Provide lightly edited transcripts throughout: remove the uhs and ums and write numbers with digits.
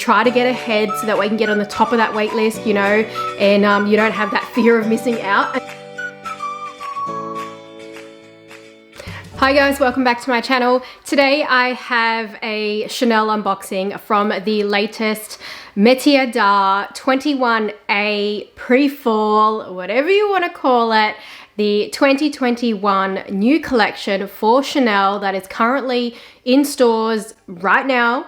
Try to get ahead so that we can get on the top of that wait list, you know, and you don't have that fear of missing out. Hi guys, welcome back to my channel. Today I have a Chanel unboxing from the latest Metiers 21A pre-fall, whatever you want to call it, the 2021 new collection for Chanel that is currently in stores right now.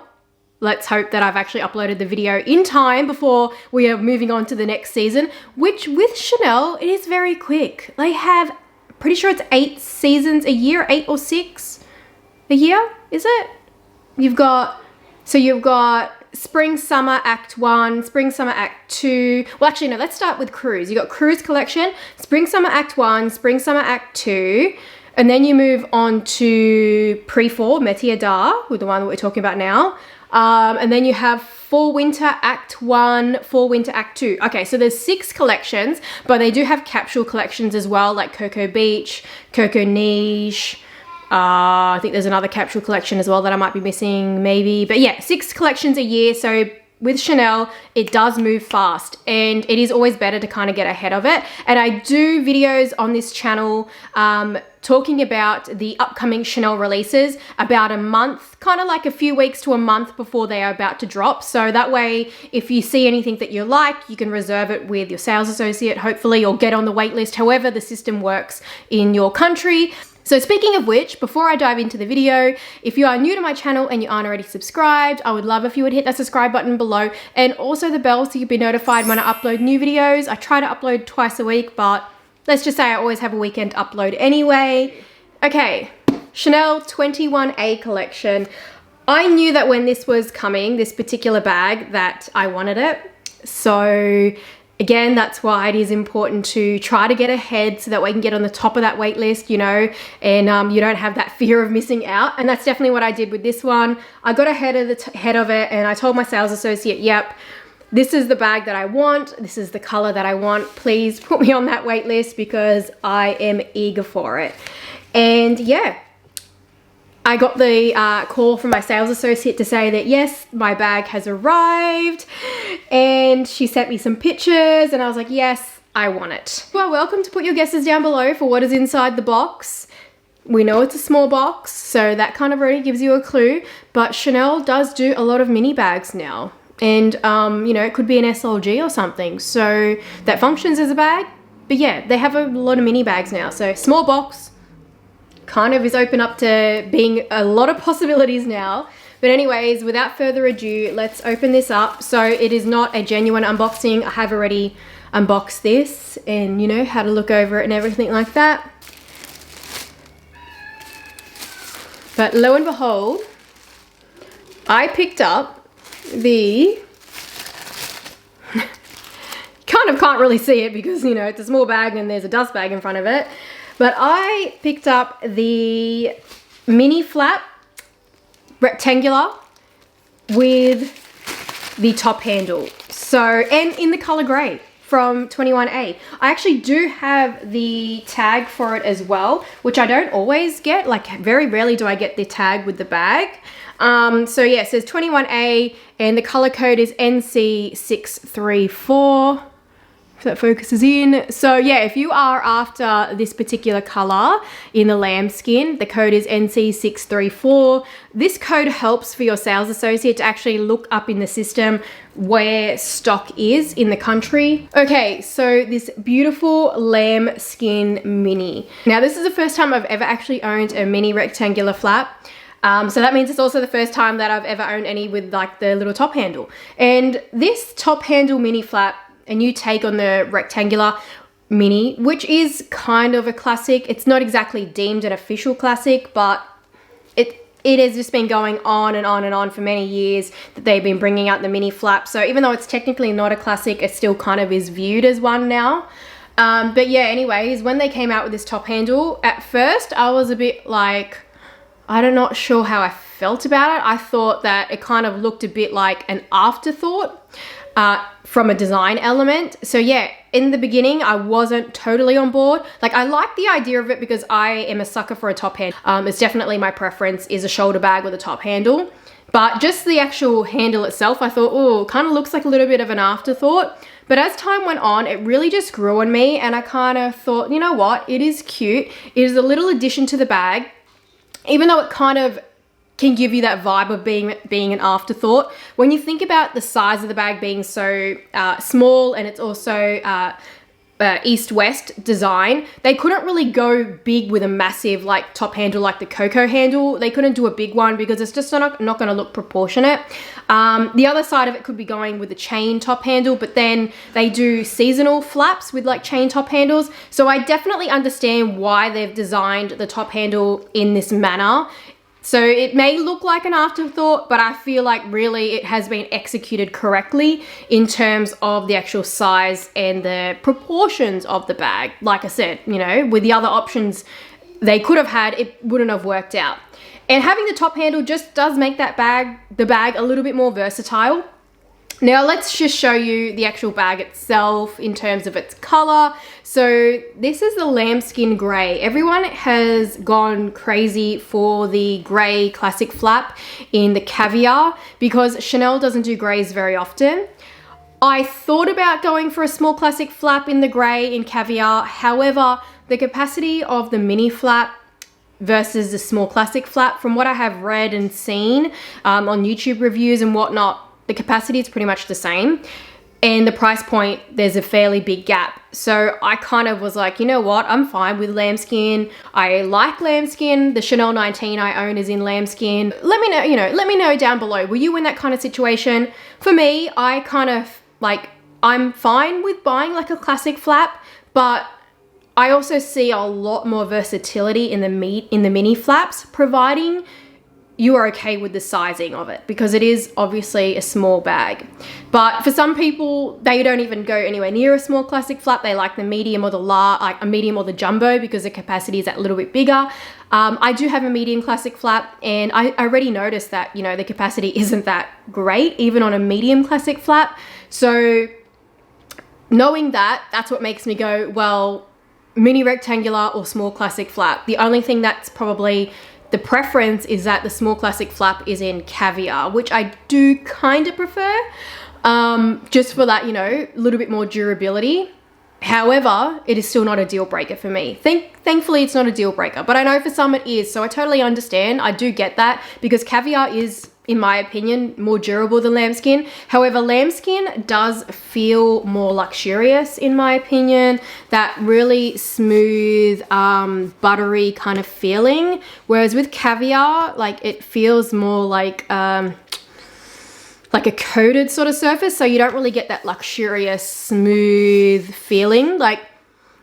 Let's hope that I've actually uploaded the video in time before we are moving on to the next season, which with Chanel, it is very quick. They have, pretty sure it's 8 seasons a year, 8 or 6 a year, is it? You've got Spring Summer Act 1, Spring Summer Act 2. Well, actually, no, let's start with Cruise. You got Cruise Collection, Spring Summer Act 1, Spring Summer Act 2, and then you move on to Pre-Fall, Metiers, with the one that we're talking about now. And then you have Fall Winter Act 1, Fall Winter Act 2. Okay, so there's 6 collections, but they do have capsule collections as well, like Cocoa Beach, Cocoa Niche. I think there's another capsule collection as well that I might be missing, maybe. But yeah, 6 collections a year. So with Chanel, it does move fast and it is always better to kind of get ahead of it. And I do videos on this channel talking about the upcoming Chanel releases about a month, kind of like a few weeks to a month before they are about to drop. So that way, if you see anything that you like, you can reserve it with your sales associate, hopefully, or get on the wait list, however the system works in your country. So speaking of which, before I dive into the video, if you are new to my channel and you aren't already subscribed, I would love if you would hit that subscribe button below and also the bell so you'll be notified when I upload new videos. I try to upload twice a week, but let's just say I always have a weekend upload anyway. Okay, Chanel 21A collection. I knew that when this was coming, this particular bag, that I wanted it. So again, that's why it is important to try to get ahead so that we can get on the top of that wait list, you know, and you don't have that fear of missing out. And that's definitely what I did with this one. I got ahead of it and I told my sales associate, yep, this is the bag that I want. This is the color that I want. Please put me on that wait list because I am eager for it. And yeah, I got the call from my sales associate to say that yes, my bag has arrived, and she sent me some pictures and I was like, yes, I want it. You are welcome to put your guesses down below for what is inside the box. We know it's a small box, so that kind of already gives you a clue, but Chanel does do a lot of mini bags now. And you know, it could be an SLG or something, so that functions as a bag. But yeah, they have a lot of mini bags now, so small box kind of is open up to being a lot of possibilities now. But anyways, without further ado, let's open this up. So it is not a genuine unboxing. I have already unboxed this and, you know, had a look over it and everything like that. But lo and behold, I picked up the kind of can't really see it because, you know, it's a small bag and there's a dust bag in front of it. But I picked up the mini flap rectangular with the top handle. So, and in the color gray from 21A. I actually do have the tag for it as well, which I don't always get. Like very rarely do I get the tag with the bag. So yeah, it says 21A and the color code is NC634. That focuses in. So yeah, if you are after this particular color in the lambskin, the code is NC634. This code helps for your sales associate to actually look up in the system where stock is in the country. Okay, so this beautiful lambskin mini. Now this is the first time I've ever actually owned a mini rectangular flap. So that means it's also the first time that I've ever owned any with like the little top handle. And this top handle mini flap, a new take on the rectangular mini, which is kind of a classic. It's not exactly deemed an official classic, but it has just been going on and on and on for many years that they've been bringing out the mini flap. So even though it's technically not a classic, it still kind of is viewed as one now. But yeah, anyways, when they came out with this top handle, at first I was a bit like, I'm not sure how I felt about it. I thought that it kind of looked a bit like an afterthought. From a design element. So yeah, in the beginning, I wasn't totally on board. Like I like the idea of it because I am a sucker for a top handle. It's definitely my preference is a shoulder bag with a top handle. But just the actual handle itself, I thought, oh, kind of looks like a little bit of an afterthought. But as time went on, it really just grew on me, and I kind of thought, you know what, it is cute. It is a little addition to the bag, even though it kind of can give you that vibe of being an afterthought. When you think about the size of the bag being so small, and it's also east-west design, they couldn't really go big with a massive like top handle like the Coco handle. They couldn't do a big one because it's just not going to look proportionate. The other side of it could be going with a chain top handle, but then they do seasonal flaps with like chain top handles. So I definitely understand why they've designed the top handle in this manner. So it may look like an afterthought, but I feel like really it has been executed correctly in terms of the actual size and the proportions of the bag. Like I said, you know, with the other options they could have had, it wouldn't have worked out. And having the top handle just does make the bag a little bit more versatile. Now let's just show you the actual bag itself in terms of its color. So this is the lambskin gray. Everyone has gone crazy for the gray classic flap in the caviar because Chanel doesn't do grays very often. I thought about going for a small classic flap in the gray in caviar. However, the capacity of the mini flap versus the small classic flap, from what I have read and seen on YouTube reviews and whatnot, the capacity is pretty much the same, and the price point, there's a fairly big gap. So I kind of was like, you know what, I'm fine with lambskin. I like lambskin. The Chanel 19 I own is in lambskin. Let me know, let me know down below. Were you in that kind of situation? For me, I kind of like, I'm fine with buying like a classic flap, but I also see a lot more versatility in the mini flaps, providing you are okay with the sizing of it, because it is obviously a small bag. But for some people, they don't even go anywhere near a small classic flap. They like the medium or the like a medium or the jumbo because the capacity is that little bit bigger. I do have a medium classic flap, and I already noticed that, you know, the capacity isn't that great even on a medium classic flap. So knowing that, that's what makes me go, well, mini rectangular or small classic flap. The only thing that's probably the preference is that the small classic flap is in caviar, which I do kind of prefer, just for that, you know, a little bit more durability. However, it is still not a deal breaker for me. Thankfully, it's not a deal breaker, but I know for some it is, so I totally understand. I do get that because caviar is, in my opinion, more durable than lambskin. However, lambskin does feel more luxurious, in my opinion. That really smooth, buttery kind of feeling. Whereas with caviar, like, it feels more like a coated sort of surface. So you don't really get that luxurious, smooth feeling. Like,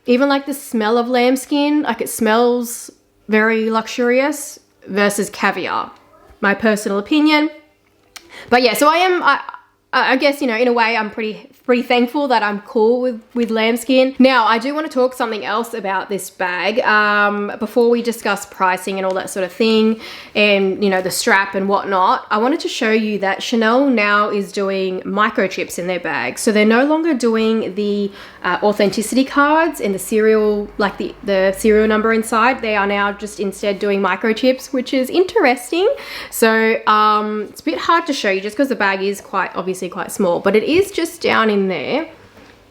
even like the smell of lambskin, like it smells very luxurious versus caviar. My personal opinion. But yeah, so I guess, you know, in a way I'm pretty thankful that I'm cool with lambskin. Now, I do want to talk something else about this bag before we discuss pricing and all that sort of thing, and, you know, the strap and whatnot. I wanted to show you that Chanel now is doing microchips in their bags. So they're no longer doing the authenticity cards and the serial, like the serial number inside. They are now just instead doing microchips, which is interesting. So it's a bit hard to show you just because the bag is obviously quite small, but it is just down in there,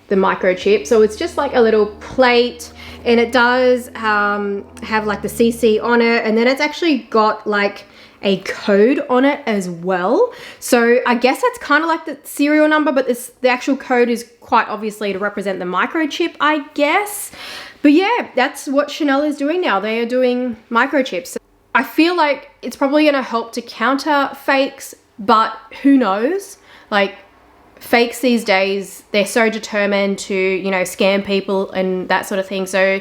the microchip. So it's just like a little plate, and it does have like the CC on it, and then it's actually got like a code on it as well. So I guess that's kind of like the serial number, but the actual code is quite obviously to represent the microchip, I guess. But yeah, that's what Chanel is doing now. They are doing microchips. I feel like it's probably going to help to counter fakes, but who knows? Like, fakes these days, they're so determined to, you know, scam people and that sort of thing. So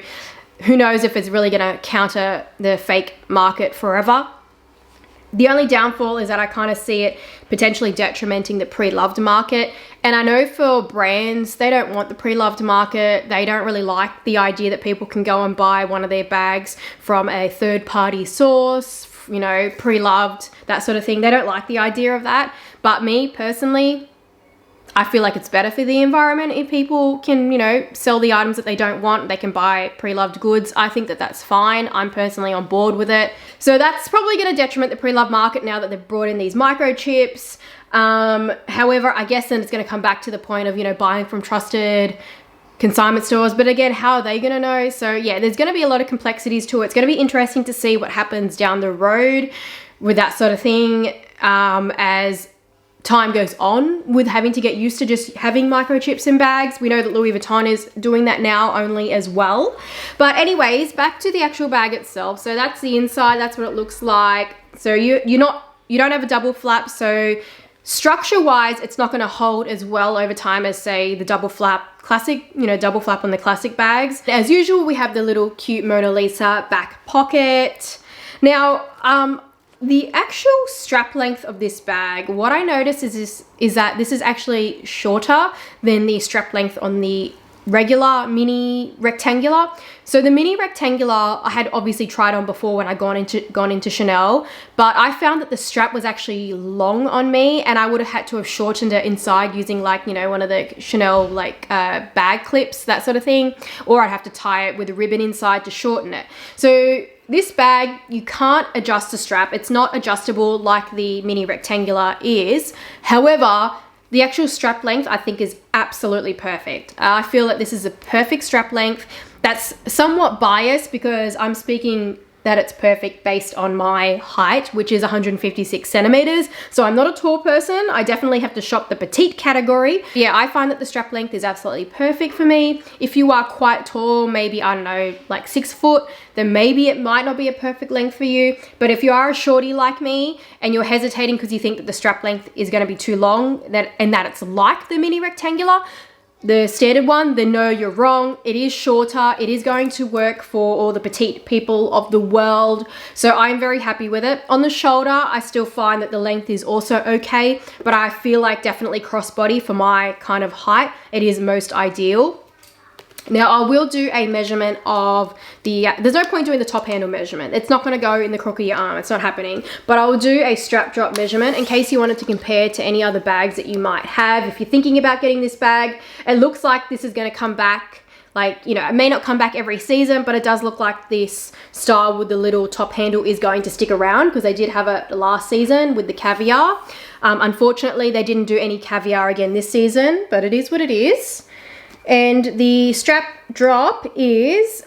who knows if it's really going to counter the fake market forever. The only downfall is that I kind of see it potentially detrimenting the pre-loved market. And I know for brands, they don't want the pre-loved market. They don't really like the idea that people can go and buy one of their bags from a third-party source, you know, pre-loved, that sort of thing. They don't like the idea of that. But me personally, I feel like it's better for the environment if people can, you know, sell the items that they don't want. They can buy pre-loved goods. I think that that's fine. I'm personally on board with it. So that's probably going to detriment the pre-loved market now that they've brought in these microchips. However, I guess then it's going to come back to the point of, you know, buying from trusted consignment stores. But again, how are they going to know? So yeah, there's going to be a lot of complexities to it. It's going to be interesting to see what happens down the road with that sort of thing, as time goes on with having to get used to just having microchips in bags. We know that Louis Vuitton is doing that now only as well. But anyways, back to the actual bag itself. So that's the inside, that's what it looks like. So you don't have a double flap, so structure wise it's not going to hold as well over time as say the double flap classic, you know, double flap on the classic bags. As usual, we have the little cute Mona Lisa back pocket. Now the actual strap length of this bag, what I noticed is that this is actually shorter than the strap length on the regular mini rectangular. So the mini rectangular I had obviously tried on before when I gone into Chanel, but I found that the strap was actually long on me, and I would have had to have shortened it inside using, like, you know, one of the Chanel like bag clips, that sort of thing, or I'd have to tie it with a ribbon inside to shorten it. So this bag, you can't adjust the strap. It's not adjustable like the mini rectangular is. However, the actual strap length I think is absolutely perfect. I feel that this is a perfect strap length. That's somewhat biased because I'm speaking that it's perfect based on my height, which is 156 centimeters. So I'm not a tall person. I definitely have to shop the petite category. Yeah, I find that the strap length is absolutely perfect for me. If you are quite tall, maybe, I don't know, like 6 foot, then maybe it might not be a perfect length for you. But if you are a shorty like me and you're hesitating because you think that the strap length is going to be too long and that it's like the mini rectangular, the standard one, then no, you're wrong. It is shorter. It is going to work for all the petite people of the world. So I'm very happy with it. On the shoulder, I still find that the length is also okay, but I feel like definitely crossbody for my kind of height, it is most ideal. Now I will do a measurement of the, there's no point doing the top handle measurement. It's not gonna go in the crook of your arm, it's not happening. But I will do a strap drop measurement in case you wanted to compare to any other bags that you might have. If you're thinking about getting this bag, it looks like this is gonna come back, like, you know, it may not come back every season, but it does look like this style with the little top handle is going to stick around because they did have it last season with the caviar. Unfortunately, they didn't do any caviar again this season, but it is what it is. And the strap drop is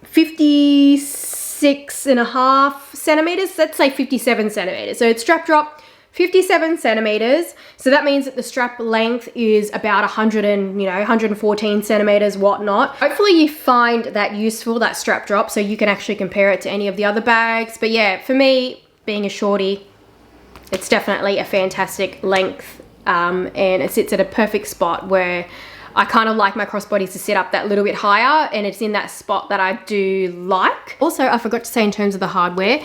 56.5 centimeters. Let's say 57 centimeters. So it's strap drop 57 centimeters. So that means that the strap length is about 114 centimeters, whatnot. Hopefully you find that useful, that strap drop, so you can actually compare it to any of the other bags. But yeah, for me, being a shorty, it's definitely a fantastic length. And it sits at a perfect spot where I kind of like my crossbodies to sit up that little bit higher, and it's in that spot that I do like. Also, I forgot to say in terms of the hardware,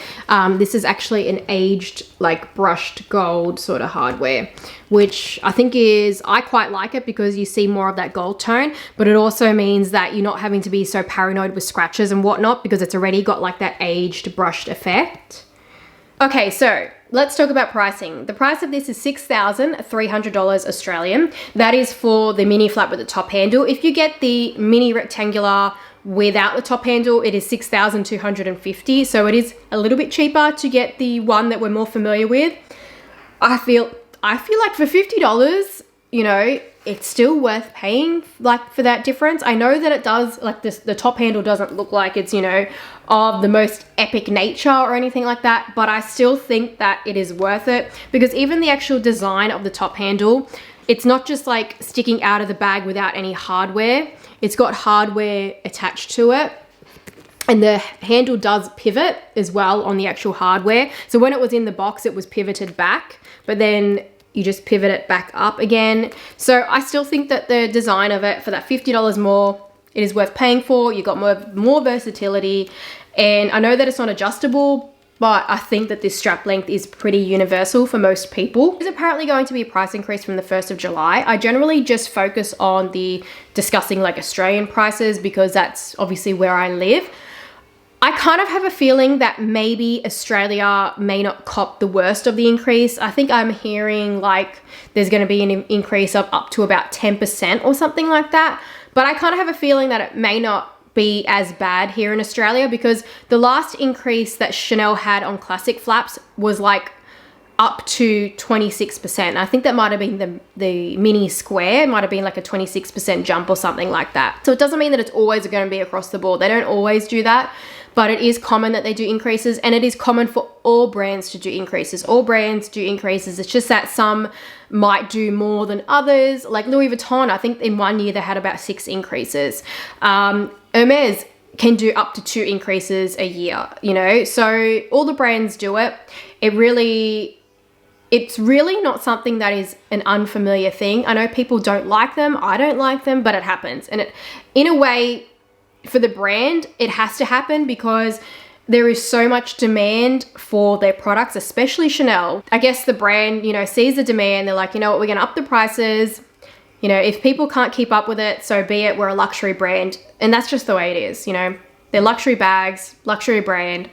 this is actually an aged, like brushed gold sort of hardware, which I think is, I quite like it because you see more of that gold tone, but it also means that you're not having to be so paranoid with scratches and whatnot because it's already got like that aged brushed effect. Okay, so let's talk about pricing. The price of this is $6,300 Australian. That is for the mini flap with the top handle. If you get the mini rectangular without the top handle, it is $6,250. So it is a little bit cheaper to get the one that we're more familiar with. I feel like for $50, you know, it's still worth paying like for that difference. I know that it does, like this, the top handle doesn't look like it's, you know, of the most epic nature or anything like that, but I still think that it is worth it because even the actual design of the top handle, it's not just like sticking out of the bag without any hardware. It's got hardware attached to it. And the handle does pivot as well on the actual hardware. So when it was in the box, it was pivoted back, but then you just pivot it back up again. So I still think that the design of it for that $50 more, it is worth paying for. You got more versatility. And I know that it's not adjustable, but I think that this strap length is pretty universal for most people. There's apparently going to be a price increase from the 1st of July. I generally just focus on discussing like Australian prices because that's obviously where I live. I kind of have a feeling that maybe Australia may not cop the worst of the increase. I think I'm hearing like there's going to be an increase of up to about 10% or something like that. But I kind of have a feeling that it may not be as bad here in Australia, because the last increase that Chanel had on classic flaps was like up to 26%. I think that might have been the mini square. It might have been like a 26% jump or something like that. So it doesn't mean that it's always going to be across the board. They don't always do that, but it is common that they do increases, and it is common for all brands to do increases. All brands do increases. It's just that some might do more than others. Like Louis Vuitton, I think in one year they had about 6 increases. Hermes can do up to 2 increases a year, you know? So all the brands do it. It's really not something that is an unfamiliar thing. I know people don't like them. I don't like them, but it happens. And in a way, for the brand, it has to happen because there is so much demand for their products, especially Chanel. I guess the brand, you know, sees the demand. They're like, you know what, we're going to up the prices. You know, if people can't keep up with it, so be it. We're a luxury brand. And that's just the way it is, you know. They're luxury bags, luxury brand.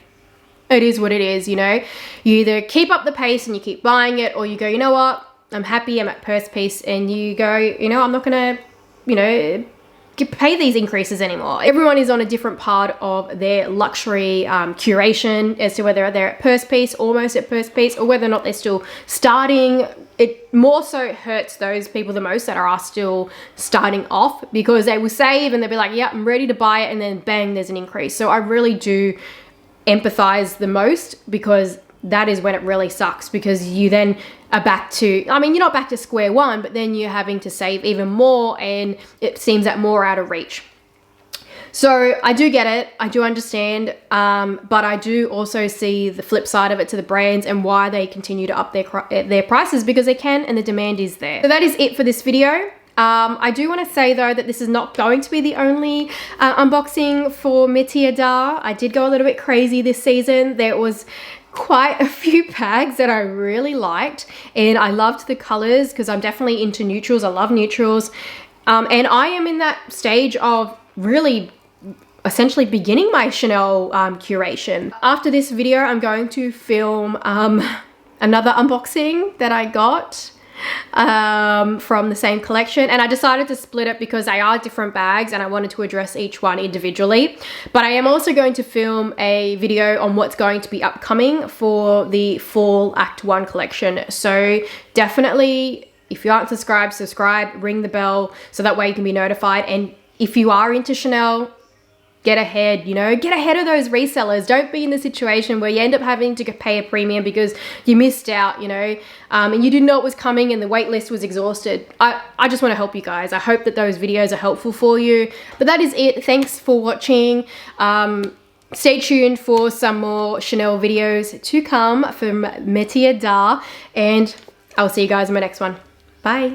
It is what it is, you know. You either keep up the pace and you keep buying it, or you go, you know what, I'm happy, I'm at purse piece, and you go, you know, I'm not going to, you know, pay these increases anymore. Everyone is on a different part of their luxury curation as to whether they're at purse piece, almost at purse piece, or whether or not they're still starting. It more so hurts those people the most that are still starting off, because they will save and they'll be like, yeah, I'm ready to buy it, and then bang, there's an increase. So I really do empathize the most, because that is when it really sucks, because you then are back to, I mean, you're not back to square one, but then you're having to save even more, and it seems that more out of reach. So I do get it, I do understand, but I do also see the flip side of it to the brands and why they continue to up their prices, because they can, and the demand is there. So that is it for this video. I do want to say though that this is not going to be the only unboxing for Metiers. I did go a little bit crazy this season. There was quite a few bags that I really liked, and I loved the colors because I'm definitely into neutrals. I love neutrals, and I am in that stage of really essentially beginning my Chanel curation. After this video, I'm going to film another unboxing that I got from the same collection, and I decided to split it because they are different bags and I wanted to address each one individually. But I am also going to film a video on what's going to be upcoming for the fall Act 1 collection. So definitely, if you aren't subscribed, subscribe, ring the bell, so that way you can be notified. And if you are into Chanel, get ahead, you know, get ahead of those resellers. Don't be in the situation where you end up having to pay a premium because you missed out, you know, and you didn't know it was coming and the wait list was exhausted. I just want to help you guys. I hope that those videos are helpful for you. But that is it. Thanks for watching. Stay tuned for some more Chanel videos to come from Metiers, and I'll see you guys in my next one. Bye.